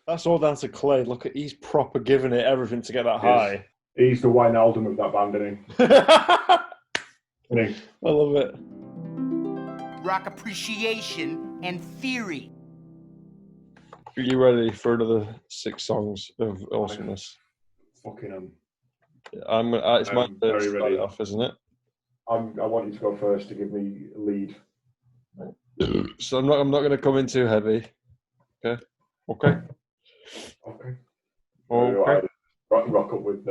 That's all down to Clay. Look at he's proper giving it everything to get that high. He's the Wijnaldum of that band, isn't he? Isn't he? I love it. Rock appreciation and theory. Are you ready for another 6 songs of awesomeness? Fucking It's my turn to very start ready. it off, isn't it? I want you to go first to give me a lead. So I'm not going to come in too heavy. Okay. Okay. Okay. Rock up with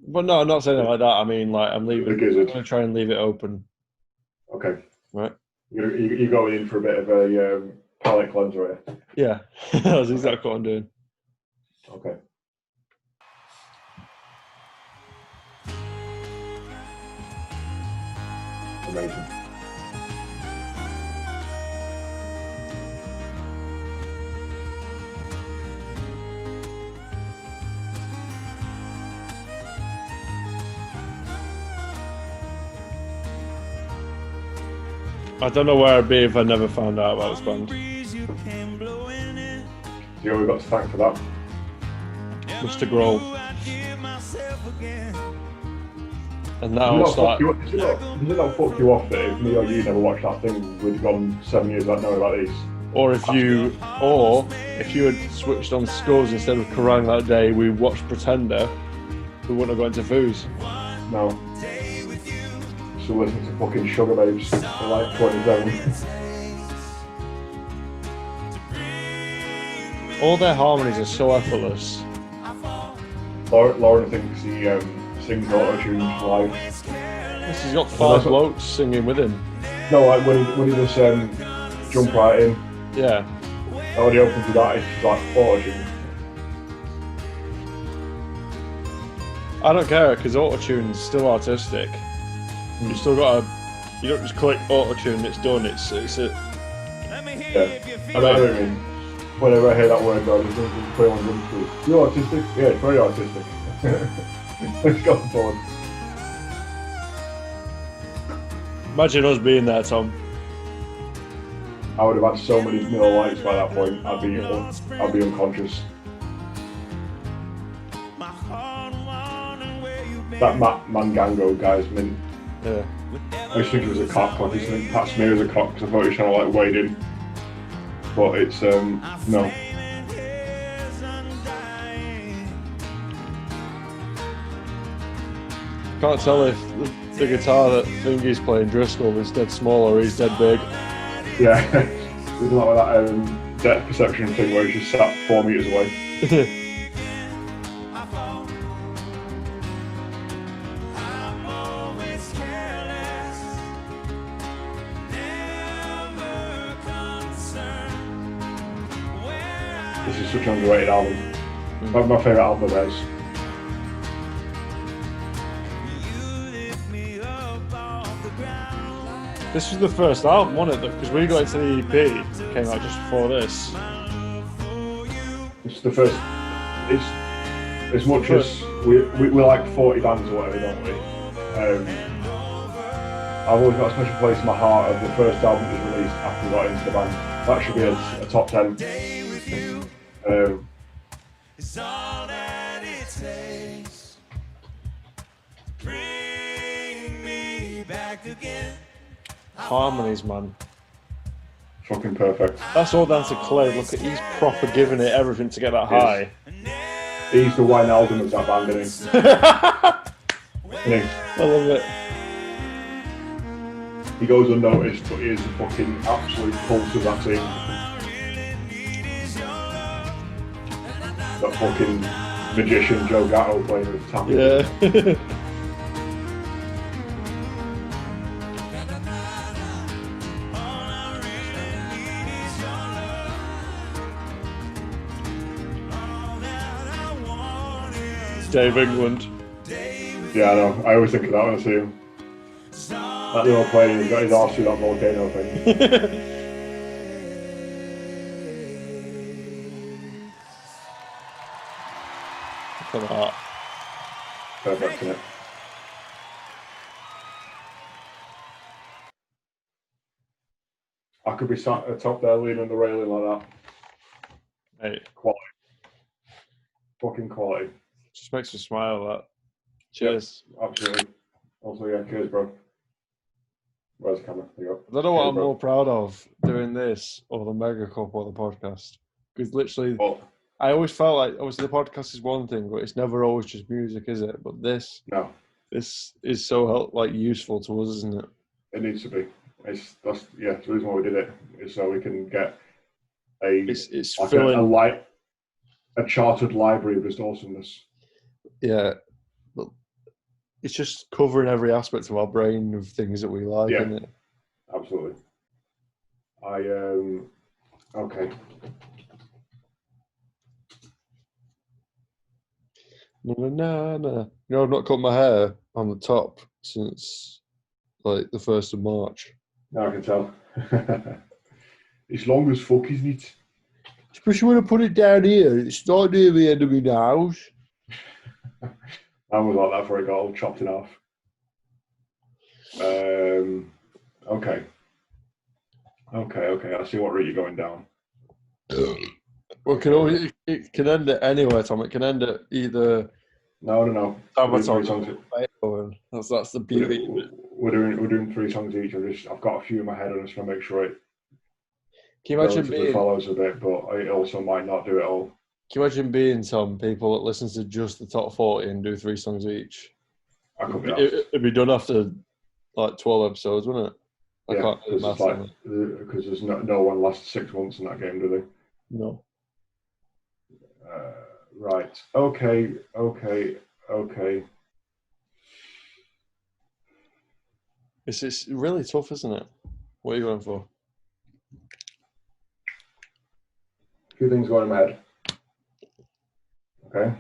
But no, I'm not saying it like that. I mean, like I'm leaving. The Gizzard. I'm going to try and leave it open. Okay. Right. You're going in for a bit of a palate cleanser here. Yeah, that's exactly what I'm doing. Okay. Amazing. I don't know where I'd be if I never found out about this band. You know, we've got to thank for that. Mr. Grohl. And now Does I'll start. it not fuck you off that if me or you never watched that thing, we'd gone 7 years without knowing about these? Or if you had switched on Scores instead of Kerrang that day, we watched Pretender, we wouldn't have got into Foos. No. So listen to fucking Sugar Babes for like 27. All their harmonies are so effortless. Lauren thinks he sings auto-tunes live. Yes, he's got 5 blokes singing with him. No, like when he does jump right in. Yeah. And when he opens with that, it's like auto-tune. I don't care because autotune's still artistic. You still got you don't just click autotune and it's done. It's a. Yeah. I mean, whenever I hear that word, I just think it's put on drum school. You're artistic? Yeah, it's very artistic. Let's go forward. Imagine us being there, Tom. I would have had so many Miller Lights by that point. I'd be unconscious. That Matt Mangango guy's mint. Yeah. I used to think he was a cock. Like, I used to think Pat Smear was a cock because I thought he was trying to like wade in. But it's no. Can't tell if the guitar that Fingy's playing Driscoll is dead small or he's dead big. Yeah, there's a lot of that depth perception thing where he's just sat 4 meters away. This is such an underrated album. My favourite album of theirs. This was the first album, wasn't it? Because we got into the EP, came out just before this. It's the first. It's as much as we like 40 bands or whatever, don't we? I've always got a special place in my heart of the first album that was released after we got into the band. That should be a top 10. Harmonies, man. Fucking perfect. That's all down to Clay. Look at he's proper giving it everything to get that high. He's the Wijnaldum of that band, isn't he? Isn't he? I love it. He goes unnoticed, but he is the fucking absolute pulse of that team. That fucking magician Joe Gatto playing with Tammy. Yeah. Dave England. Yeah, I know. I always think of that when I see him. That little player, he's got his arse through that volcano thing. Look at that. Perfect, isn't it? I could be sat atop there leaning on the railing like that. Hey, Quality. Fucking quality. just makes me smile. That. Cheers. Absolutely. Also, yeah, cheers, bro. Where's the camera? There you go. I don't know what Cheers, I'm bro. more proud of doing this or the Mega Cup or the podcast. Because literally, But I always felt like obviously the podcast is one thing, but it's never always just music, is it? But this is so useful to us, isn't it? it needs to be. That's the reason why we did it is so we can get It's like filling. a chartered library of just awesomeness. Yeah, but it's just covering every aspect of our brain of things that we like, Yeah. isn't it? Absolutely. Okay. No. You know, I've not cut my hair on the top since like the 1st of March. Now I can tell. It's long as fuck, isn't it? Especially when I put it down here, it's not near the end of my nose. Mine was like that before it got all chopped in half. Okay. I see what route you're going down. Well, it can end at anywhere, Tom. It can end at either No. Avatar We're doing 3 songs. or that's the beauty. We're doing 3 songs each. I've got a few in my head. I just want to make sure it Can you imagine relatively follows a bit, but it also might not do it all. Can you imagine being some people that listens to just the top 40 and do 3 songs each? I could be It'd be done after like 12 episodes, wouldn't it? I yeah, can't do the maths on it. because there's no one lasts 6 months in that game, do they? No. Right. Okay. It's really tough, isn't it? What are you going for? A few things going in my head. Okay.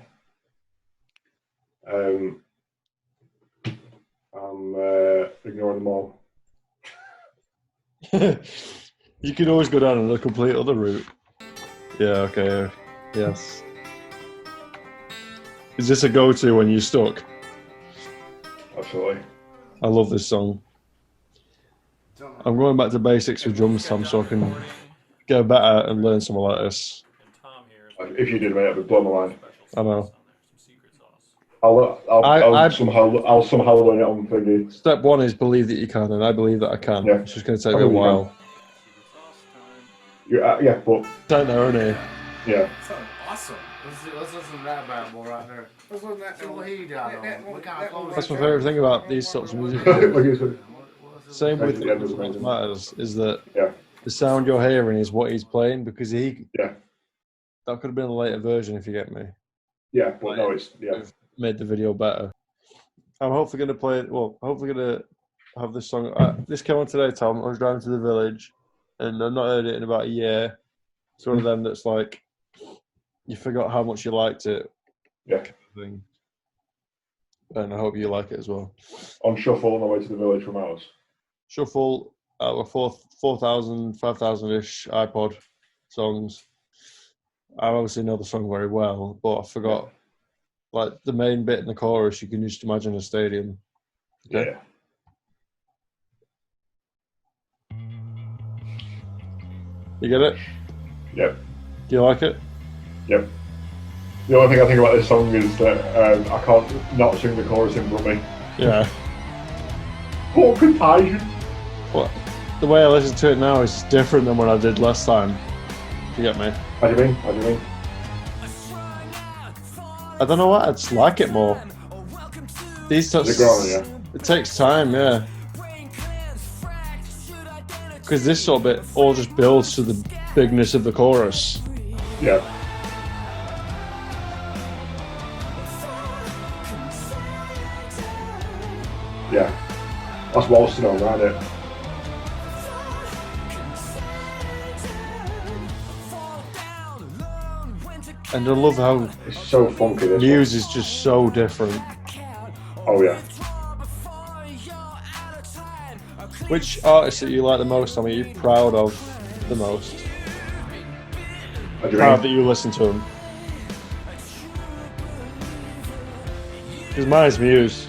I'm ignoring them all. You can always go down a complete other route. Yeah, okay. Yes. Is this a go-to when you're stuck? Absolutely. I love this song. I'm going back to basics with drums, Tom, so I can get better and learn some like this. If you did, mate, it would blow my mind. I know. I'll somehow learn it on thingy. Step 1 is believe that you can, and I believe that I can. Yeah. It's just going to take me a while. Yeah, but Don't know, innit? yeah. Sounds awesome. Let's listen to that bad boy right there. Let's listen to that. See what he got on. What kind of clothes That's my he favourite got? thing about these sorts of music. Like you said, Same with Yeah, it doesn't What Matters, is that yeah, the sound you're hearing is what he's playing, because yeah, that could have been a later version, if you get me. yeah. But no, it's yeah. Made the video better. I'm hopefully going to play it. Well, hopefully going to have this song. This came on today, Tom. I was driving to the village, and I've not heard it in about a year. It's one of them that's like, you forgot how much you liked it. Yeah. Kind of thing. And I hope you like it as well. On shuffle on the way to the village from ours. Shuffle, out of 4,000, 5,000-ish iPod songs. I obviously know the song very well, but I forgot. Like the main bit in the chorus, you can just imagine a stadium. Okay? Yeah. You get it? Yep. Do you like it? Yep. The only thing I think about this song is that I can't not sing the chorus in front of me. Yeah. Poor contagion. Well, the way I listen to it now is different than what I did last time. You get me? How do you mean? I don't know what, I just like it more. These Is it growing, yeah? It takes time, yeah. Because this sort of bit all just builds to the bigness of the chorus. Yeah. Yeah. That's waltzing on, around it. And I love how It's so funky, this Muse is just so different. one. Oh, yeah. Which artist that you like the most? I mean, you're proud of the most? What do you Proud mean? that you listen to him. Because mine's Muse.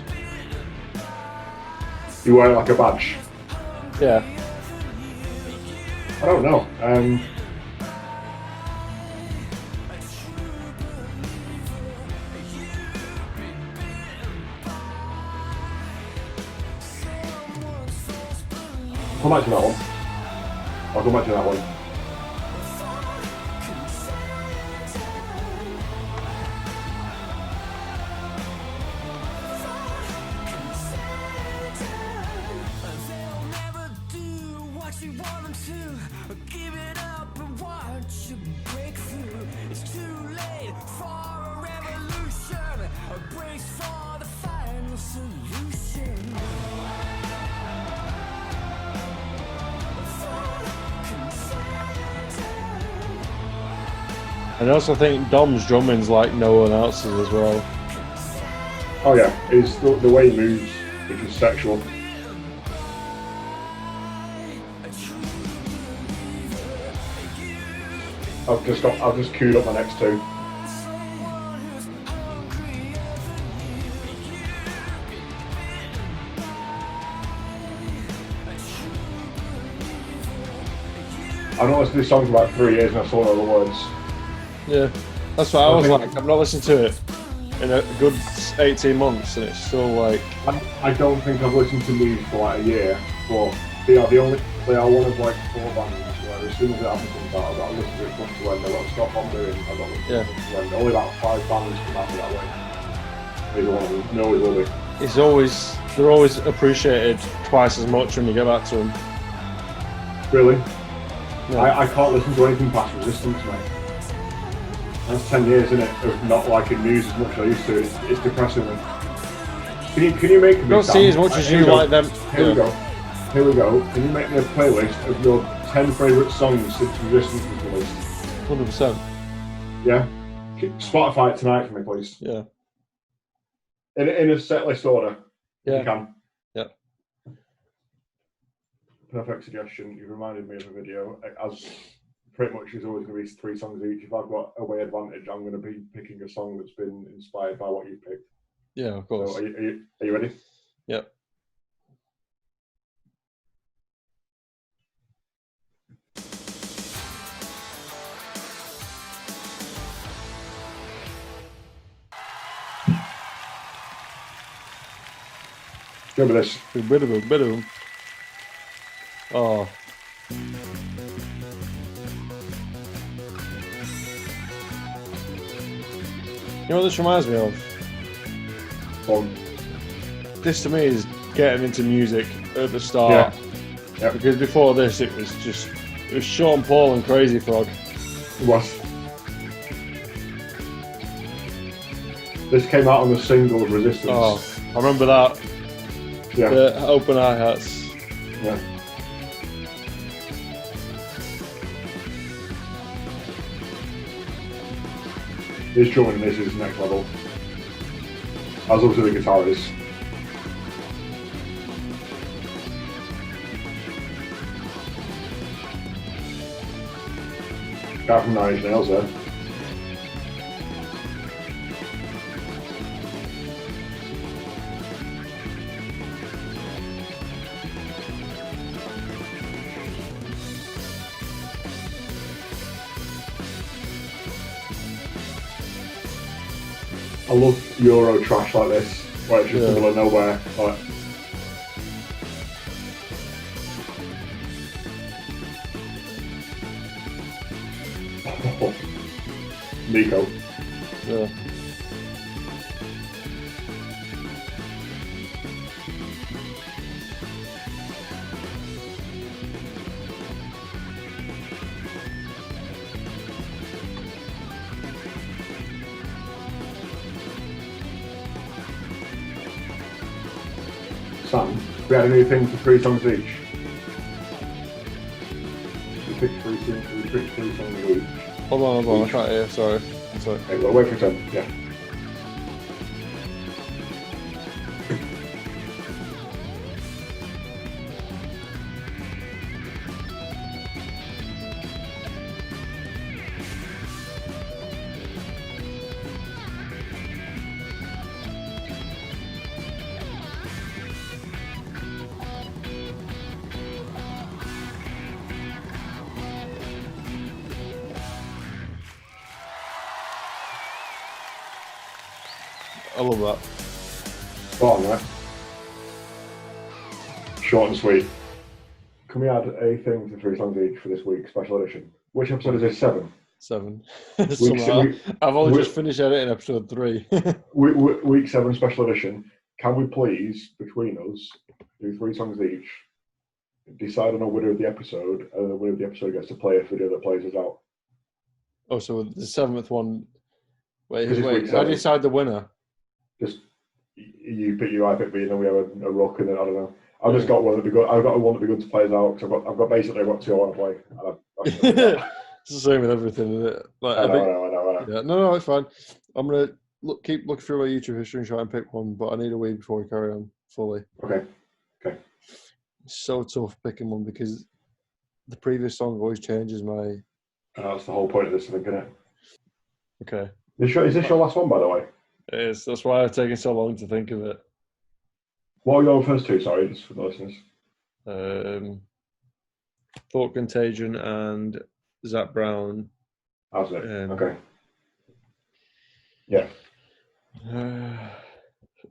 You wear it like a badge. Yeah. I don't know. Come back to that one. I'll come back to that one. And I also think Dom's drumming's like no one else's as well. Oh yeah, it's the way he moves, which is sexual. I've just queued up my next two. I've not listened to this song for about 3 years and I saw all the words. Yeah, that's what I was like. I've not listened to it in a good 18 months, and it's still like. I don't think I've listened to Muse for like a year, but they are one of like 4 bands where as soon as it happens comes out, I've got to listen to it from to end. I've got to stop what I'm doing. I've got to listen to it from to end. Only about 5 bands come out that way. These are one of them. No, it will be. They're always appreciated twice as much when you get back to them. Really? Yeah. I can't listen to anything past Resistance, mate. That's 10 years, isn't it, of not liking Muse as much as I used to. It's depressing me. Can you make me? Don't see as much as you like them. Here we go. Can you make me a playlist of your 10 favourite songs since Resistance was released? 100%. Yeah. Spotify it tonight for me, please. Yeah. In a set list order. Yeah. If you can. Yeah. Perfect suggestion. You've reminded me of a video. As pretty much there's always going to be 3 songs each. If I've got away advantage, I'm going to be picking a song that's been inspired by what you've picked. Yeah, of course. So are you ready? Yep. Remember this. Bit of them. Oh. You know what this reminds me of? This to me is getting into music at the start. Yeah. Because before this it was Sean Paul and Crazy Frog. It was. This came out on the single Resistance. Oh, I remember that. Yeah. The open hi-hats. Yeah. His drumming in this is next level. As obviously the guitar is. Guy from Nine Inch Nails there. I love Euro trash like this, where it's just in the middle of nowhere. Like, Nico. Yeah. Sam, we had a new thing for 3 songs each. We picked 3 songs each. Hold on, I can't hear, sorry. Okay, well, wait for 10, yeah. I love that. Spot on, right? Short and sweet. Can we add a thing for 3 songs each for this week, special edition? Which episode is this? 7? 7. Week, Somehow. week, I've only week, just finished editing episode 3. week 7 special edition. Can we please, between us, do 3 songs each, decide on a winner of the episode, and the winner of the episode gets to play a video that plays us out? Oh, so the 7th one. Wait, This is week how do 7. you decide the winner? Just you pick you, I pick me, and then we have a rook, and then I don't know. I've just got one that'd be good. I've got one that'd be good to play us out because I've got basically what 2 I want to play. And It's the same with everything, isn't it? Like, I know. Yeah, no, it's fine. I'm gonna keep looking through my YouTube history and try and pick one, but I need a wee before we carry on fully. Okay. It's so tough picking one because the previous song always changes my. That's the whole point of this, I think, isn't it? Okay. Is this your last one, by the way? It is. That's why I've taken so long to think of it. What are your first 2? Sorry, just for the listeners. Thought Contagion and Zach Brown. How's it? Okay. Yeah.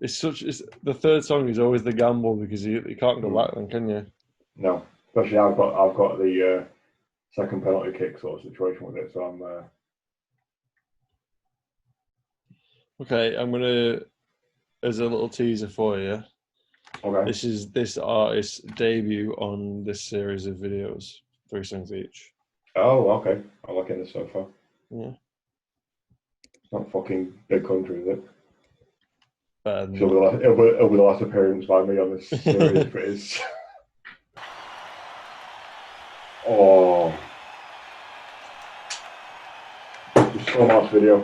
It's the third song is always the gamble because you can't go back then, can you? No, especially I've got the second penalty kick sort of situation with it, so I'm. Okay, I'm gonna, as a little teaser for you. Okay. This is this artist's debut on this series of videos, 3 songs each. Oh, okay. I'm liking this so far. Yeah. It's not fucking Big Country, is it? Better than It'll be the last appearance by me on this series if it is. Oh. Just so much video.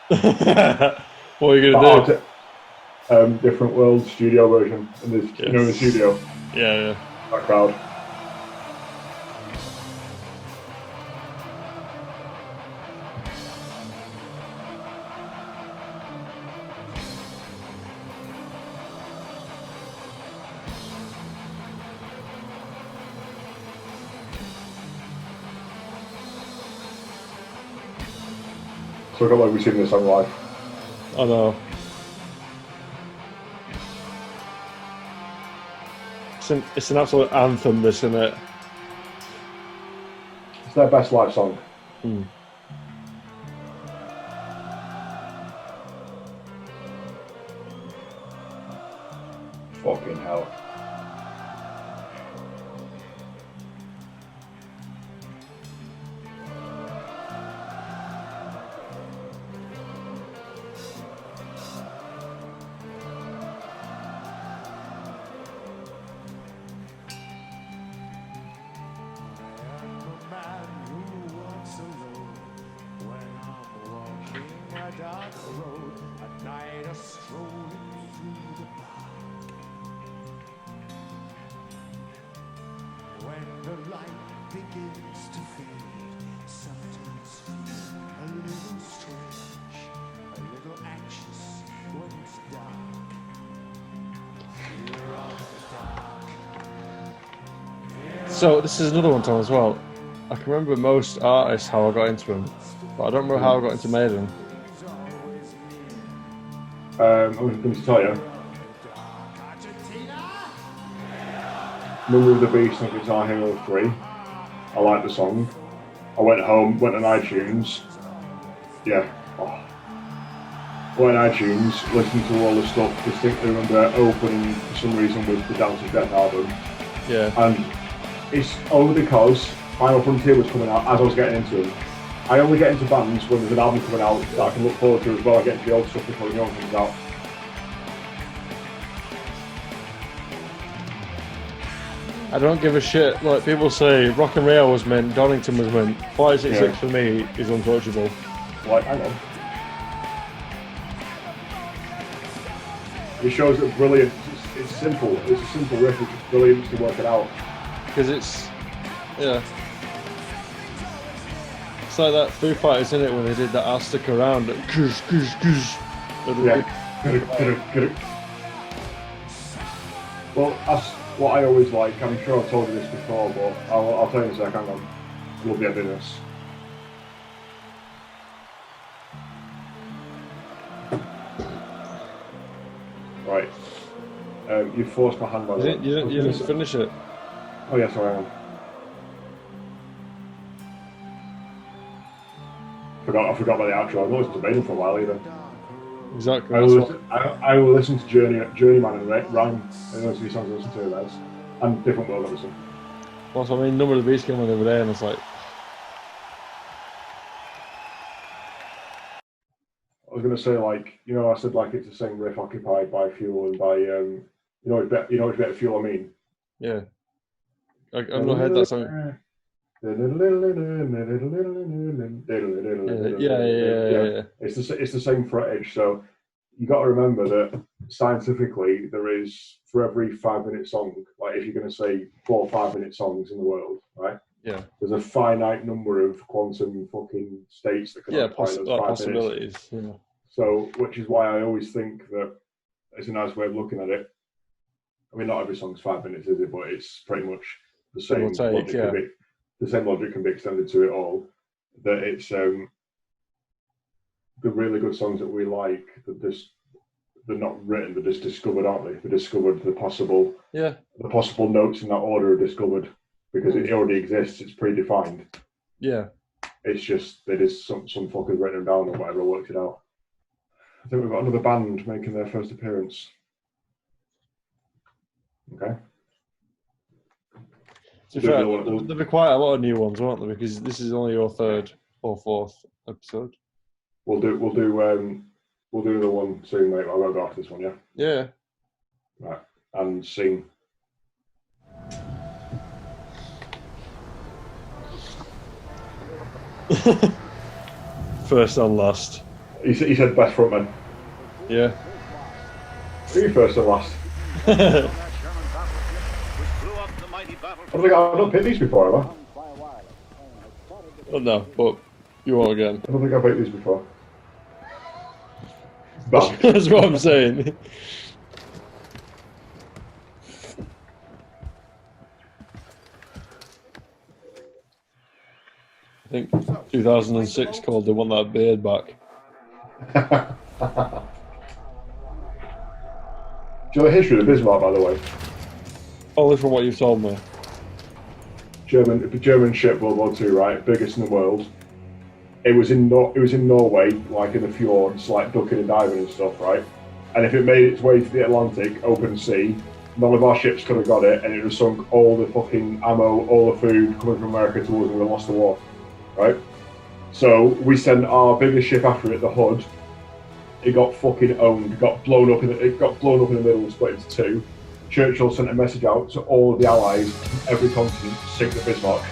What are you gonna do? Different World studio version. And there's, Yes. the studio. Yeah. That crowd. So I got like we've seen this song live. I know. It's an absolute anthem, this, isn't it? It's their best live song. Fucking hell. So this is another one, Tom, as well. I can remember most artists how I got into them, but I don't remember how I got into Maiden. I'm going to tell you. Number of the Beast and Guitar Hero 3. I like the song. I went home, went on iTunes. Yeah. Oh. Went on iTunes, listened to all the stuff. Distinctly remember opening for some reason with the Dance of Death album. Yeah. And it's only because Final Frontier was coming out as I was getting into them. I only get into bands when there's an album coming out that I can look forward to as well. I get into the old stuff before the new one comes out. I don't give a shit. Like people say, Rock and Rio was mint, Donington was mint. 566 for me is untouchable. Like, hang on. It shows that brilliant. It's simple. It's a simple riff. It's just brilliant to work it out. Because it's, yeah. It's like that Foo Fighters, isn't it, when they did that I'll Stick Around. Goose. Yeah. Get it. Well, that's what I always like. I'm sure I've told you this before, but I'll tell you in a second. Hang on. Love the business. Right. You forced my hand by the way. You didn't finish it. Oh yes, I am. I forgot about the outro. I've not listened to Maiden for a while either. Exactly. I will listen to Journeyman and Rhyme, and those two songs I listen to those, and Different World obviously. Well, so, I mean, Number of the Beast came on the other day, and it's like, I was going to say, like, you know, I said like it's the same riff occupied by Fuel and by you know which bit of Fuel I mean. yeah. I've not heard that song. Yeah. It's the same fretage. So you got to remember that scientifically there is, for every 5-minute song, like if you're going to say 4 5-minute songs in the world, right? Yeah. There's a finite number of quantum fucking states that can occupy those 5 possibilities. minutes. Yeah. So, which is why I always think that it's a nice way of looking at it. I mean, not every song's 5 minutes, is it? But it's pretty much the same logic. Yeah. The same logic can be extended to it all. That it's the really good songs that we like. That they're not written; they're just discovered, aren't they? They're discovered. The possible notes in that order are discovered because it already exists. It's predefined. Yeah. It's just that is some fuckers written them down or whatever worked it out. I think we've got another band making their first appearance. Okay. To be fair, there'll be quite a lot of new ones, won't there? Because this is only your 3rd or 4th episode. We'll do another one soon, mate. I won't go after this one, yeah. Yeah. Right. And sing. First and last. He said best frontman. Yeah. Who are you first and last? I've not picked these before, have I? Oh no, but you won't again. I don't think I've picked these before. That's what I'm saying. I think 2006 called They Want That Beard Back. Do you know the history of the Bismarck, by the way? Only from what you've told me. German ship, World War II, right? Biggest in the world. It was in Norway, like in the fjords, like ducking and diving and stuff, right? And if it made its way to the Atlantic, open sea, none of our ships could have got it, and it would have sunk all the fucking ammo, all the food coming from America towards us, and we lost the war, right? So we sent our biggest ship after it, the Hood. It got fucking owned. It got blown up in the middle and split into 2. Churchill sent a message out to all of the Allies from every continent to sink the Bismarck.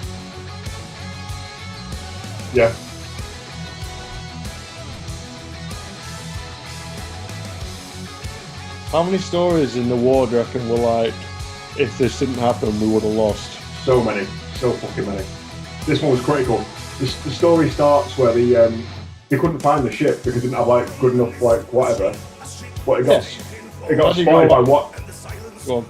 Yeah. How many stories in the war do you reckon were like, if this didn't happen, we would have lost? So many. So fucking many. This one was critical. The story starts where they couldn't find the ship because it didn't have like good enough like whatever. But it got spotted by what? Go on.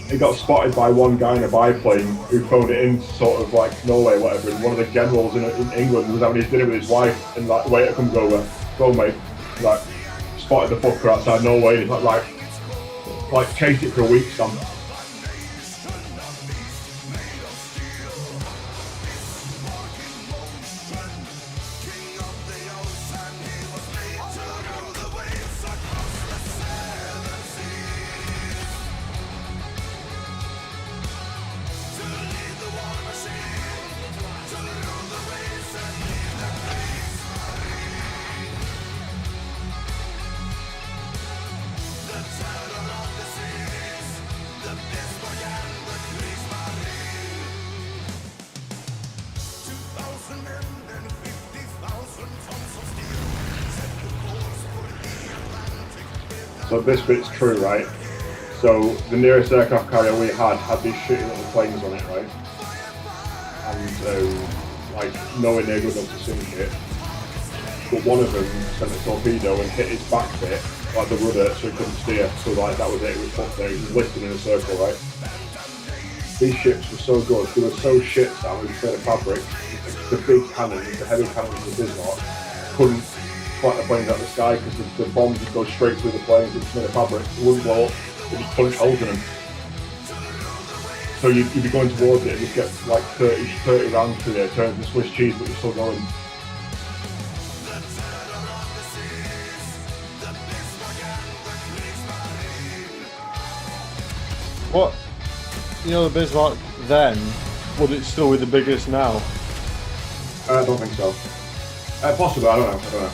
It got spotted by one guy in a biplane who phoned it in sort of like Norway or whatever, and one of the generals in England was having his dinner with his wife, and like the waiter comes over, go mate, like spotted the fucker outside Norway, and he's like chased it for a week, Sam. So this bit's true, right? So the nearest aircraft carrier we had these shitty little planes on it, right? And like nowhere near good enough to sink it. But one of them sent a torpedo and hit its back bit, like the rudder, so it couldn't steer. So like that was it. It was fucked there. It was listed in a circle, right? These ships were so good. They were so shit that we made of fabric. The big cannons, the heavy cannons of the Bismarck, couldn't fight the planes out of the sky because the bombs would go straight through the planes. It was made of fabric. It wouldn't blow up. It just punched holes in them. So you'd be going towards it and you'd get like 30 rounds to there, turn to Swiss cheese, but you're still going. What? You know, the Bismarck then, would it still be the biggest now? I don't think so. Possibly, I don't know.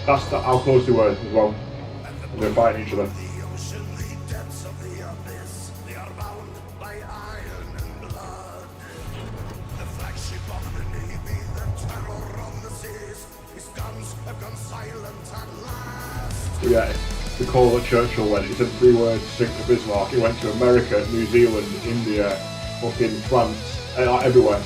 That's how close they were as well. And they're fighting each other. Yeah, the call that Churchill went, he said 3 words to sink to Bismarck. He went to America, New Zealand, India, fucking France, everywhere.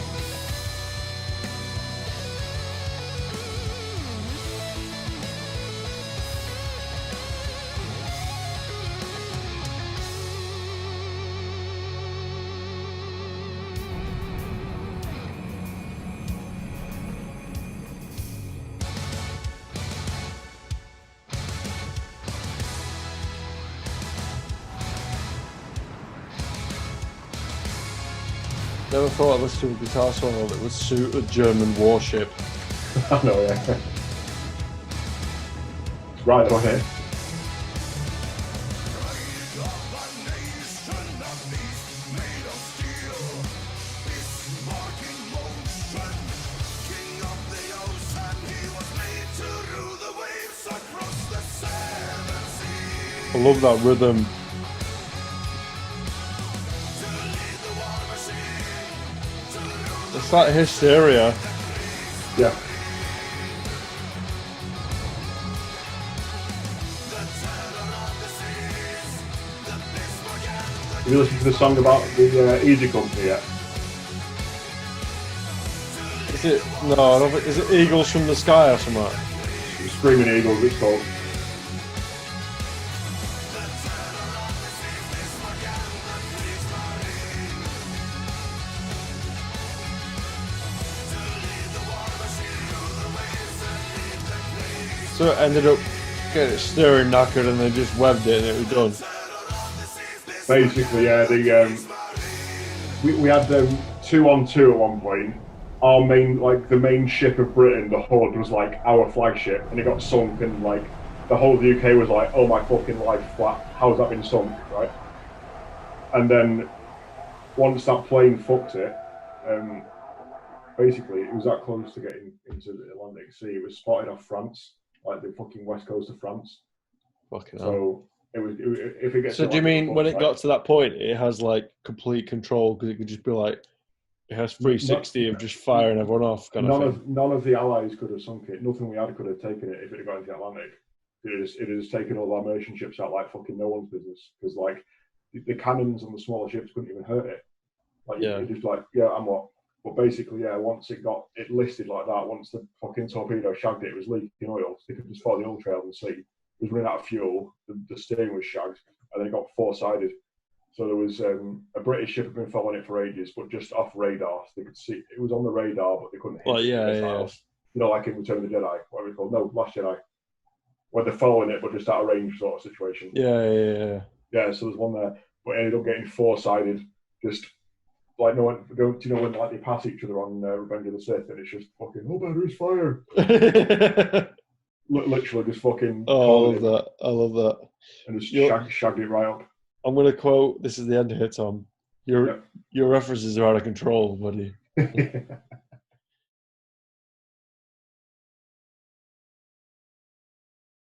Never thought I'd listen to a guitar solo that would suit a German warship. I know, yeah. It's right on here. I love that rhythm. It's that hysteria. Yeah. Have you listened to the song about the Easy Company yet? Is it? No, I don't think. Is it Eagles from the Sky or something? Screaming Eagles, it's called. So it ended up getting it stirring knackered and they just webbed it and it was done. Basically, yeah, we had 2-on-2 at one point. Our the main ship of Britain, the Hood, was like our flagship, and it got sunk, and like the whole of the UK was like, "Oh my fucking life, how's that been sunk?" Right? And then once that plane fucked it, basically it was that close to getting into the Atlantic Sea. It was spotted off France, like the fucking west coast of France. Fucking hell. So if it gets. So do you mean when it got to that point, it has like complete control because it could just be like it has 360 of just firing everyone off kind of thing? None of the Allies could have sunk it. Nothing we had could have taken it if it had got into the Atlantic. It has taken all our merchant ships out like fucking no one's business, because like the cannons on the smaller ships couldn't even hurt it. Like Yeah. it just like and what. But basically, yeah, once it listed like that, once the fucking torpedo shagged it, it was leaking oil. So they could just follow the oil trail and see. It was running out of fuel. The steering was shagged, and then it got 4-sided. So there was a British ship had been following it for ages, but just off radar. So they could see it was on the radar, but they couldn't hit it. Yeah. You know, like in Return of the Jedi, whatever it's called. No, Last Jedi. Where they're following it, but just out of range sort of situation. Yeah. Yeah, so there's one there, but it ended up getting 4-sided. Just like do you know when like they pass each other on Revenge of the Sith, and it's just fucking who's fire? Literally just fucking. Oh, I love that. And just shagged it right up. I'm going to quote, this is the end here, Tom. Your references are out of control, buddy.